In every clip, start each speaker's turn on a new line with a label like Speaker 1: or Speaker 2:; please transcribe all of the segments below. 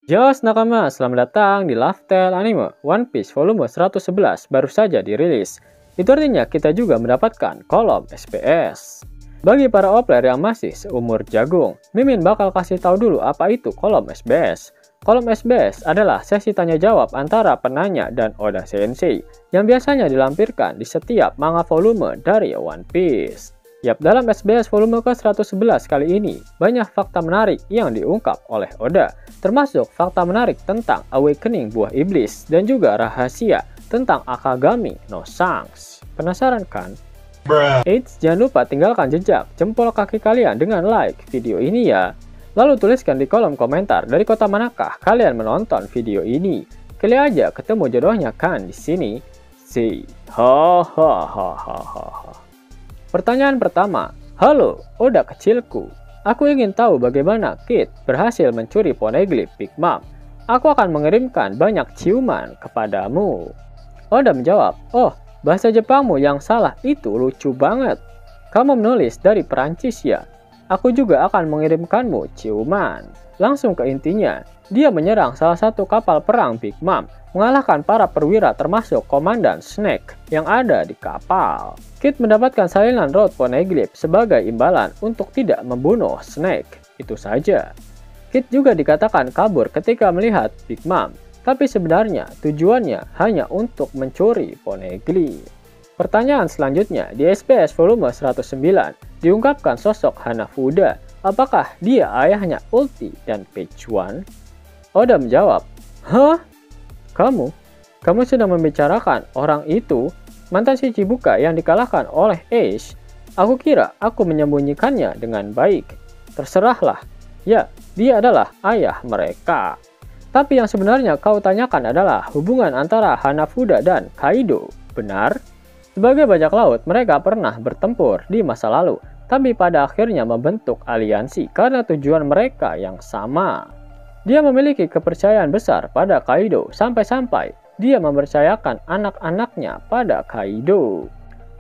Speaker 1: Yos nakama, selamat datang di Lifestyle Anime One Piece volume 111 baru saja dirilis. Itu artinya kita juga mendapatkan kolom SPS. Bagi para player yang masih seumur jagung, Mimin bakal kasih tahu dulu apa itu kolom SBS. Kolom SBS adalah sesi tanya jawab antara penanya dan Oda Sensei yang biasanya dilampirkan di setiap manga volume dari One Piece. Yap, dalam SBS volume ke-111 kali ini, banyak fakta menarik yang diungkap oleh Oda, termasuk fakta menarik tentang Awakening Buah Iblis dan juga rahasia tentang Akagami no Shanks. Penasaran kan? Eits, jangan lupa tinggalkan jejak jempol kaki kalian dengan like video ini ya. Lalu tuliskan di kolom komentar dari kota manakah kalian menonton video ini. Kali aja ketemu jodohnya kan di sini. Si ha ha ha ha ha. Pertanyaan pertama, halo Oda kecilku, aku ingin tahu bagaimana Kid berhasil mencuri poneglyph Big Mom. Aku akan mengirimkan banyak ciuman kepadamu. Oda menjawab, oh bahasa Jepangmu yang salah itu lucu banget. Kamu menulis dari Perancis ya? Aku juga akan mengirimkanmu ciuman. Langsung ke intinya, dia menyerang salah satu kapal perang Big Mom, mengalahkan para perwira termasuk Komandan Snake yang ada di kapal. Kid mendapatkan salinan Road Poneglyph sebagai imbalan untuk tidak membunuh Snake. Itu saja. Kid juga dikatakan kabur ketika melihat Big Mom, tapi sebenarnya tujuannya hanya untuk mencuri Poneglyph. Pertanyaan selanjutnya di SPS volume 109 diungkapkan sosok Hanafuda. Apakah dia ayahnya Ulti dan Page One? Oda menjawab, hah? Kamu sedang membicarakan orang itu? Mantan Shichibukai yang dikalahkan oleh Ace? Aku kira aku menyembunyikannya dengan baik. Terserahlah. Ya, dia adalah ayah mereka. Tapi yang sebenarnya kau tanyakan adalah hubungan antara Hanafuda dan Kaido. Benar? Sebagai bajak laut, mereka pernah bertempur di masa lalu, tapi pada akhirnya membentuk aliansi karena tujuan mereka yang sama. Dia memiliki kepercayaan besar pada Kaido sampai-sampai dia mempercayakan anak-anaknya pada Kaido.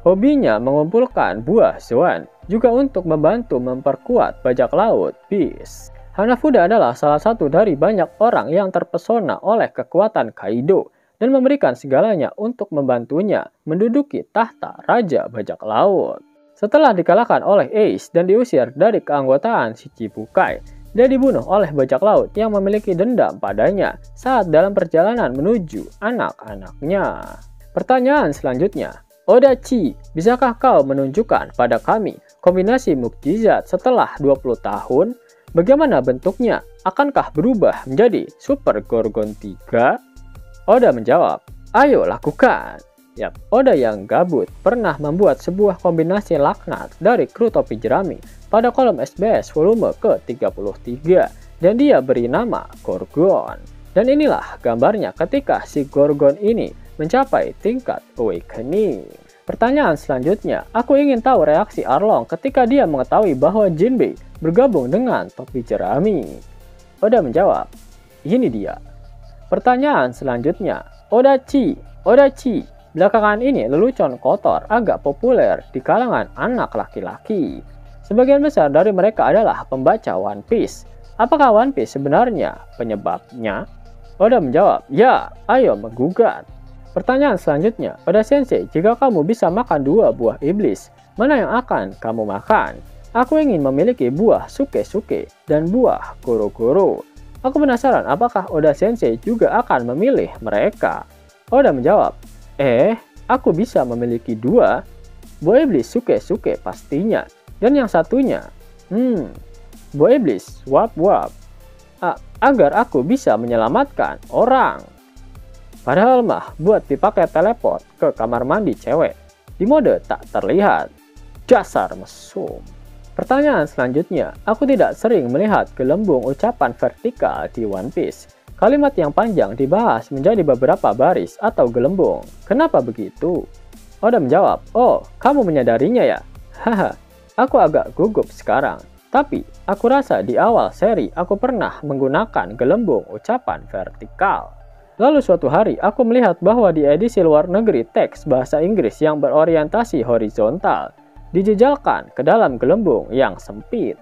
Speaker 1: Hobinya mengumpulkan buah Zoan juga untuk membantu memperkuat bajak laut Beast. Hanafuda adalah salah satu dari banyak orang yang terpesona oleh kekuatan Kaido dan memberikan segalanya untuk membantunya menduduki tahta Raja Bajak Laut. Setelah dikalahkan oleh Ace dan diusir dari keanggotaan Shichibukai, dia dibunuh oleh bajak laut yang memiliki dendam padanya saat dalam perjalanan menuju anak-anaknya. Pertanyaan selanjutnya, Odachi, bisakah kau menunjukkan pada kami kombinasi mukjizat setelah 20 tahun? Bagaimana bentuknya? Akankah berubah menjadi Super Gorgon 3? Oda menjawab, ayo lakukan. Yap, Oda yang gabut pernah membuat sebuah kombinasi laknat dari kru topi jerami pada kolom SBS volume ke-33 dan dia beri nama Gorgon. Dan inilah gambarnya ketika si Gorgon ini mencapai tingkat Awakening. Pertanyaan selanjutnya, aku ingin tahu reaksi Arlong ketika dia mengetahui bahwa Jinbei bergabung dengan topi jerami. Oda menjawab, ini dia. Pertanyaan selanjutnya, Odachi, belakangan ini lelucon kotor agak populer di kalangan anak laki-laki. Sebagian besar dari mereka adalah pembaca One Piece. Apakah One Piece sebenarnya penyebabnya? Oda menjawab, ya, ayo menggugat. Pertanyaan selanjutnya, Oda Sensei, jika kamu bisa makan 2 buah iblis, mana yang akan kamu makan? Aku ingin memiliki buah Suke-Suke dan buah Goro-Goro. Aku penasaran apakah Oda Sensei juga akan memilih mereka. Oda menjawab, aku bisa memiliki 2 buah iblis Suke-Suke pastinya. Dan yang satunya, buah iblis Wap-Wap. Agar aku bisa menyelamatkan orang. Padahal mah buat dipakai teleport ke kamar mandi cewek. Di mode tak terlihat. Dasar mesum. Pertanyaan selanjutnya, aku tidak sering melihat gelembung ucapan vertikal di One Piece. Kalimat yang panjang dibahas menjadi beberapa baris atau gelembung. Kenapa begitu? Oda menjawab, oh, kamu menyadarinya ya? Haha, aku agak gugup sekarang. Tapi, aku rasa di awal seri aku pernah menggunakan gelembung ucapan vertikal. Lalu suatu hari aku melihat bahwa di edisi luar negeri teks bahasa Inggris yang berorientasi horizontal dijejalkan ke dalam gelembung yang sempit.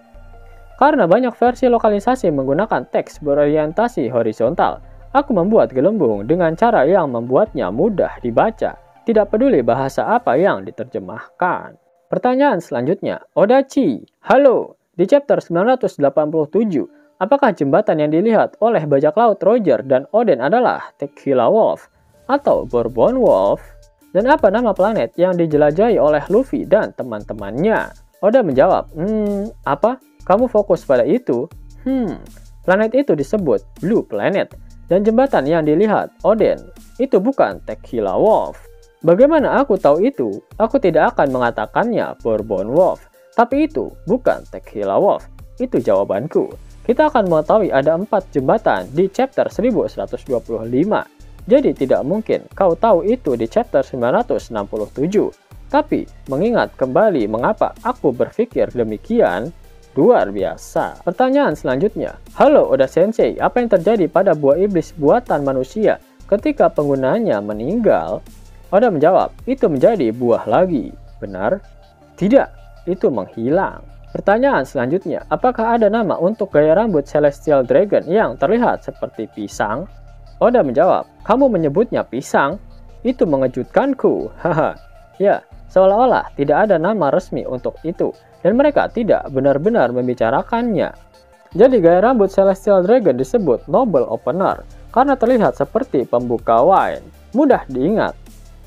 Speaker 1: Karena banyak versi lokalisasi menggunakan teks berorientasi horizontal, aku membuat gelembung dengan cara yang membuatnya mudah dibaca, tidak peduli bahasa apa yang diterjemahkan. Pertanyaan selanjutnya, Odachi, halo, di chapter 987, apakah jembatan yang dilihat oleh bajak laut Roger dan Oden adalah Tequila Wolf atau Bourbon Wolf? Dan apa nama planet yang dijelajahi oleh Luffy dan teman-temannya? Oda menjawab, apa? Kamu fokus pada itu? Planet itu disebut Blue Planet. Dan jembatan yang dilihat Oden, itu bukan Tequila Wolf. Bagaimana aku tahu itu? Aku tidak akan mengatakannya Bourbon Wolf. Tapi itu bukan Tequila Wolf. Itu jawabanku. Kita akan mengetahui ada 4 jembatan di chapter 1125. Jadi tidak mungkin kau tahu itu di chapter 967. Tapi mengingat kembali mengapa aku berpikir demikian, luar biasa. Pertanyaan selanjutnya, halo Oda Sensei, apa yang terjadi pada buah iblis buatan manusia ketika penggunanya meninggal? Oda menjawab, itu menjadi buah lagi. Benar? Tidak, itu menghilang. Pertanyaan selanjutnya, apakah ada nama untuk gaya rambut Celestial Dragon yang terlihat seperti pisang? Oda menjawab, kamu menyebutnya pisang? Itu mengejutkanku. Haha. Ya, seolah-olah tidak ada nama resmi untuk itu. Dan mereka tidak benar-benar membicarakannya. Jadi gaya rambut Celestial Dragon disebut Noble Opener karena terlihat seperti pembuka wine. Mudah diingat.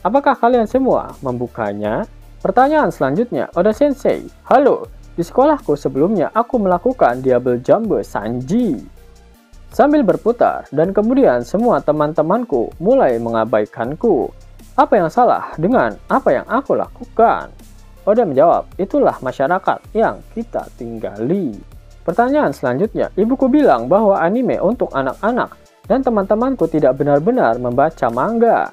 Speaker 1: Apakah kalian semua membukanya? Pertanyaan selanjutnya, Oda Sensei, halo, di sekolahku sebelumnya aku melakukan Double Jumbo Sanji. Sambil berputar dan kemudian semua teman-temanku mulai mengabaikanku. Apa yang salah dengan apa yang aku lakukan? Oda menjawab, itulah masyarakat yang kita tinggali. Pertanyaan selanjutnya, ibuku bilang bahwa anime untuk anak-anak dan teman-temanku tidak benar-benar membaca manga.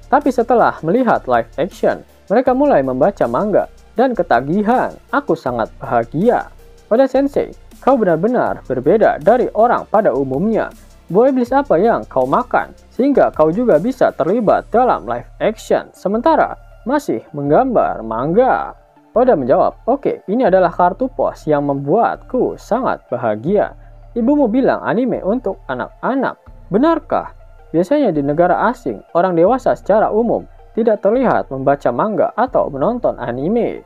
Speaker 1: Tapi setelah melihat live action, mereka mulai membaca manga dan ketagihan. Aku sangat bahagia. Oda Sensei, kau benar-benar berbeda dari orang pada umumnya. Buah iblis apa yang kau makan sehingga kau juga bisa terlibat dalam live action sementara masih menggambar manga? Oda menjawab, oke, ini adalah kartu pos yang membuatku sangat bahagia. Ibumu bilang anime untuk anak-anak. Benarkah? Biasanya di negara asing, orang dewasa secara umum tidak terlihat membaca manga atau menonton anime.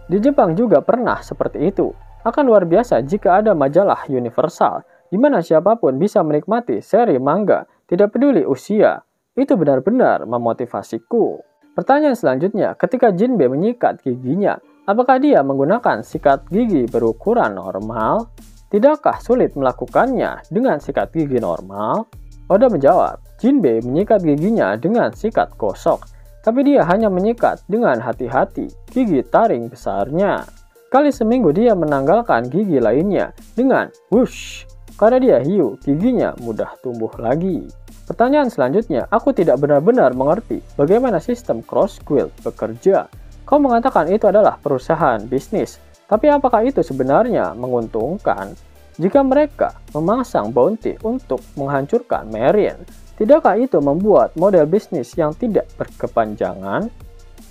Speaker 1: Di Jepang juga pernah seperti itu. Akan luar biasa jika ada majalah universal, di mana siapapun bisa menikmati seri manga, tidak peduli usia. Itu benar-benar memotivasiku. Pertanyaan selanjutnya, ketika Jinbe menyikat giginya, apakah dia menggunakan sikat gigi berukuran normal? Tidakkah sulit melakukannya dengan sikat gigi normal? Oda menjawab, Jinbe menyikat giginya dengan sikat gosok, tapi dia hanya menyikat dengan hati-hati gigi taring besarnya. Kali seminggu dia menanggalkan gigi lainnya dengan whoosh, karena dia hiu, giginya mudah tumbuh lagi. Pertanyaan selanjutnya, aku tidak benar-benar mengerti bagaimana sistem Cross Guild bekerja. Kau mengatakan itu adalah perusahaan bisnis, tapi apakah itu sebenarnya menguntungkan? Jika mereka memasang bounty untuk menghancurkan Marine, tidakkah itu membuat model bisnis yang tidak berkepanjangan?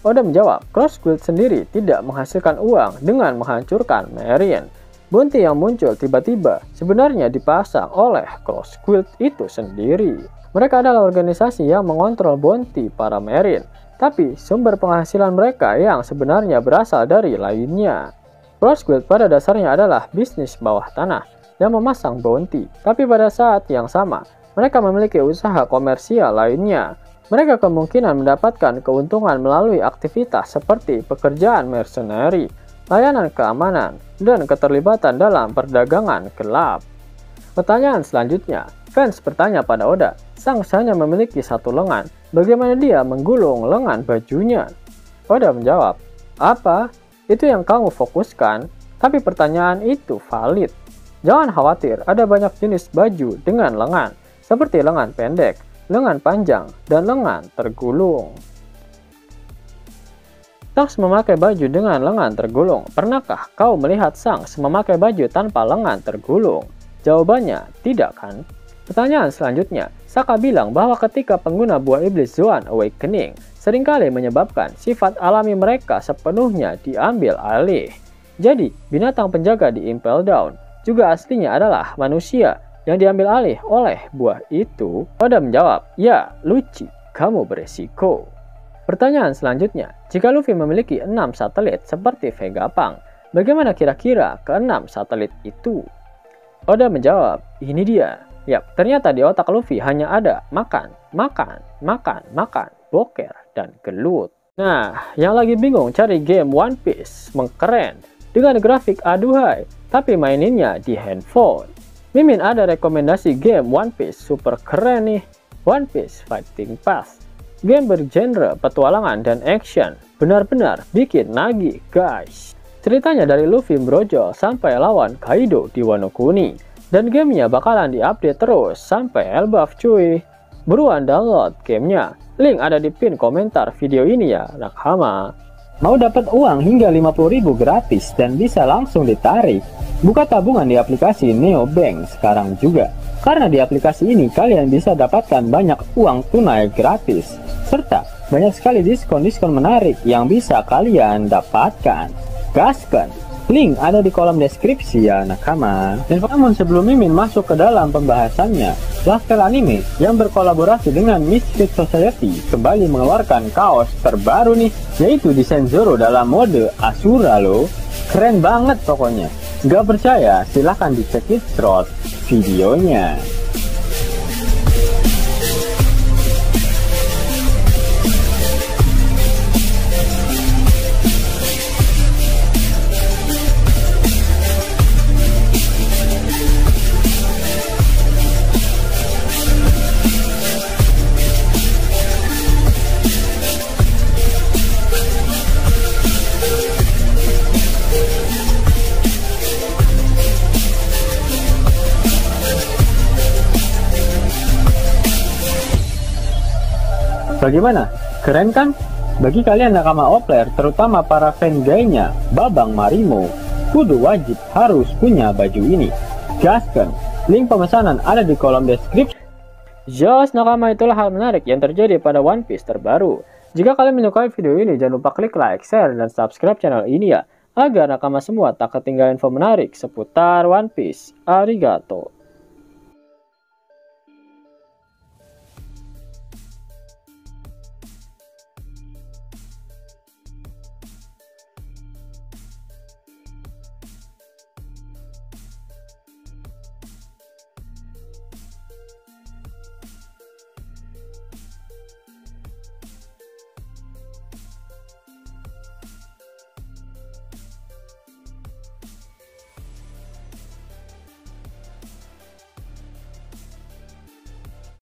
Speaker 1: Oda menjawab, Cross Guild sendiri tidak menghasilkan uang dengan menghancurkan Marine. Bounty yang muncul tiba-tiba sebenarnya dipasang oleh Cross Guild itu sendiri. Mereka adalah organisasi yang mengontrol bounty para Marine, tapi sumber penghasilan mereka yang sebenarnya berasal dari lainnya. Cross Guild pada dasarnya adalah bisnis bawah tanah yang memasang bounty, tapi pada saat yang sama, mereka memiliki usaha komersial lainnya. Mereka kemungkinan mendapatkan keuntungan melalui aktivitas seperti pekerjaan mercenary, layanan keamanan, dan keterlibatan dalam perdagangan gelap. Pertanyaan selanjutnya, fans bertanya pada Oda, Shanks hanya memiliki satu lengan, bagaimana dia menggulung lengan bajunya? Oda menjawab, apa? Itu yang kamu fokuskan, tapi pertanyaan itu valid. Jangan khawatir, ada banyak jenis baju dengan lengan, seperti lengan pendek, lengan panjang, dan lengan tergulung. Shanks memakai baju dengan lengan tergulung. Pernahkah kau melihat Shanks memakai baju tanpa lengan tergulung? Jawabannya, tidak kan? Pertanyaan selanjutnya, Saka bilang bahwa ketika pengguna buah iblis Zoan Awakening seringkali menyebabkan sifat alami mereka sepenuhnya diambil alih. Jadi, binatang penjaga di Impel Down juga aslinya adalah manusia yang diambil alih oleh buah itu? Oda menjawab, ya Lucci, kamu beresiko. Pertanyaan selanjutnya, jika Luffy memiliki 6 satelit seperti Vegapunk, bagaimana kira-kira ke-6 satelit itu? Oda menjawab, ini dia. Yap, ternyata di otak Luffy hanya ada makan, boker, dan gelut. Nah, yang lagi bingung cari game One Piece mengkeren dengan grafik aduhai, tapi maininnya di handphone. Mimin ada rekomendasi game One Piece super keren nih, One Piece Fighting Pass. Game bergenre petualangan dan action, benar-benar bikin nagih guys. Ceritanya dari Luffy brojol sampai lawan Kaido di Wano Kuni, dan gamenya bakalan diupdate terus sampai Elbaf cuy. Buruan download gamenya, link ada di pin komentar video ini ya nakama.
Speaker 2: Mau dapat uang hingga 50.000 gratis dan bisa langsung ditarik? Buka tabungan di aplikasi Neobank sekarang juga. Karena di aplikasi ini kalian bisa dapatkan banyak uang tunai gratis, serta banyak sekali diskon-diskon menarik yang bisa kalian dapatkan. Gaskan, link ada di kolom deskripsi ya nakama. Dan namun sebelum Mimin masuk ke dalam pembahasannya, Laftel Anime yang berkolaborasi dengan Misfit Society kembali mengeluarkan kaos terbaru nih, yaitu desain Zoro dalam mode Asura loh. Keren banget pokoknya. Gak percaya? Silahkan dicek videonya. Bagaimana? Keren kan? Bagi kalian nakama Opler, terutama para fan gaynya Babang Marimo, kudu wajib harus punya baju ini. Gaskan, link pemesanan ada di kolom deskripsi.
Speaker 1: Jos nakama, itulah hal menarik yang terjadi pada One Piece terbaru. Jika kalian menyukai video ini, jangan lupa klik like, share, dan subscribe channel ini ya, agar nakama semua tak ketinggalan info menarik seputar One Piece. Arigato.